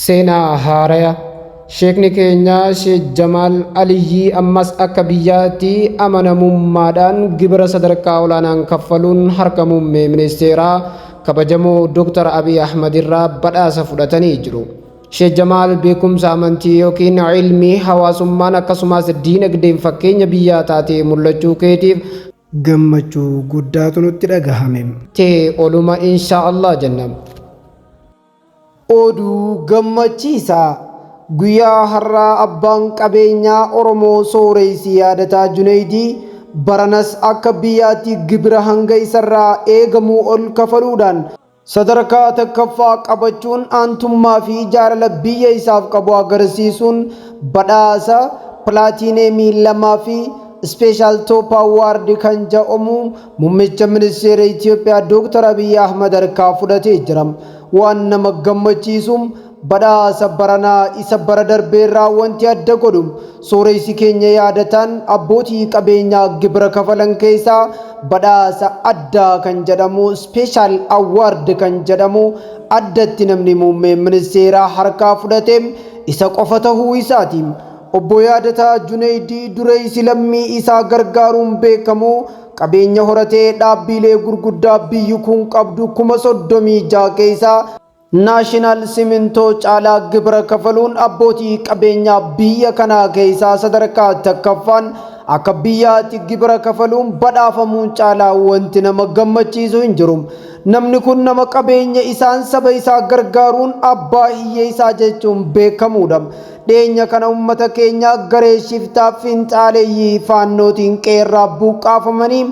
Seenaa haaraya Sheekni keenya Sheek Jamaal Aliyyii ammas akka biyyaatti amanamummaadhaan gibira sadarkaa olaanaan kaffaluun harka muummee ministeeraa kabajamoo Dr. Abiy Ahmad irraa badhaasa fudhatanii jiru. Sheek Jamaal beekumsa amantii yookiin ilmii hawaasummaan akkasumas diinagdeen fakkeenya biyyaa taatee mul'achuu keetiif gammachuu guddaatu nutti dhagahame. Tee oluma inshaallah jennam. Oduu gammachiisaa guyyaa har'aa abbaan qabeenyaa Oromoo sooreysi yaadataa Junaydii baranas akka biyyaatti gibira hanga isarraa eegamuu ol kafaluudhaan sadarkaa takkaffaa qabachuun aantummaa fi jaalala biyya isaaf qabu agarsiisuun badhaasa pilaatiineemii 2 fi Special Top Award kan jedhamu muummicha ministeera Itoophiyaa Dr. Abiy Ahmad harkaa fudhatee jira. Waan nama gammachiisuun badhaasa baranaa isa bara darbeerraa wanti adda godhu sooreysi keenya yaadataan abbootii qabeenyaa gibira kafalan keessaa badhaasa addaa kan jedhamu Special Award kan jedhamu addatti namni muummee ministeeraa harkaa fudhate isa qofa ta'uu isaati. Obbo Yaadataa Junaydii dureessi lammii isaa gargaaruun beekamu qabeenya horatee dhaabbilee gurguddaa biyyi kun qabdu 36 keessaa Naashinaal Simintoo caalaa gibira kafaluun abbootii qabeenyaa biyya kanaa keessaa sadarkaa takkaffaan akka biyyaatti gibira kafaluun badhaafamuun caalaa wanti nama gammachiisu hin jiru. Namni kun nama qabeenya isaan saba isaa gargaaruun abbaa hiyyeessaa jechuun beekamuudha. Dhiyeenya kana uummata keenya garee shiftaa finxaaleeyyii faannootiin qeerraa buqqaafamanii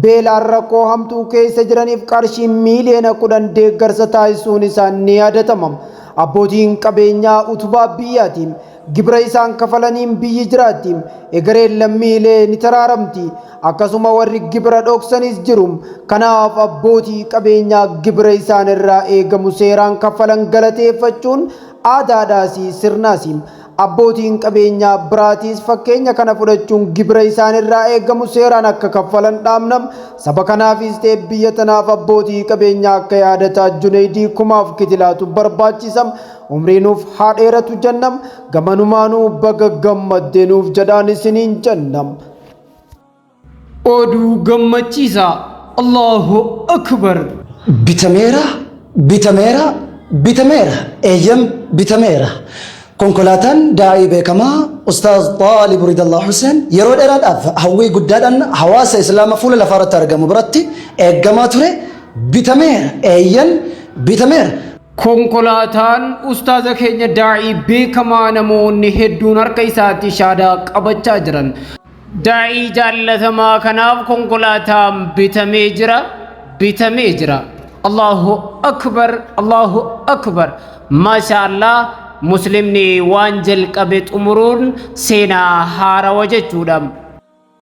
beelaan rakkoo hamtuu keessa jiraniif qarshii miiliyoona 10 deeggarsa taasisuun isaan ni yaadatama. Abbootiin qabeenyaa utubaa biyyaatiin gibira isaan kafalaniin biyyi jiraatti egereen lammiilee ni taraaramti. Akkasuma warri gibira dhoksanis jiru. Kanaaf abbootii qabeenyaa gibira isaan irraa eegamu seeraan kafalan galateeffachuun aadaadhaas sirnaas. Abbootiin qabeenyaa biraatis fakkeenya kana fudhachuun gibira isaan irraa eegamu seeraan akka kaffalan dhaamnam. Saba kanaafis ta'e biyya tanaaf abbootii qabeenyaa akka yaadataa Junaydii kumaaf kitilaatu barbaachisam. Umriinuuf haa dheeratu jennam. Gamanumaanuu baga gammaddeenuuf jedhaan isiniin jennam. Oduu gammachiisaa Allahu Akbar. Bitameera eeyyam bitameera. Konkolaataan daa'ii beekamaa Ustaaz Xaalib Ridallah Hussein yeroo dheeraadhaaf hawwii guddaadhaan hawaasa islaamaa fuula lafaarratti argamu biratti eeggamaa ture. Bitameera eeyyan bitameera. Konkolaataan ustaaza keenya daa'ii beekamaa namoonni hedduun harka isaatti shaadaa qabachaa jiran. Daa'ii jaallatamaa kanaaf konkolaataan bitamee jira. Allahu Akbar, Allahu Akbar. Maashaallah muslimni waan jalqabe xumuruun seenaa haarawaa jechuudha.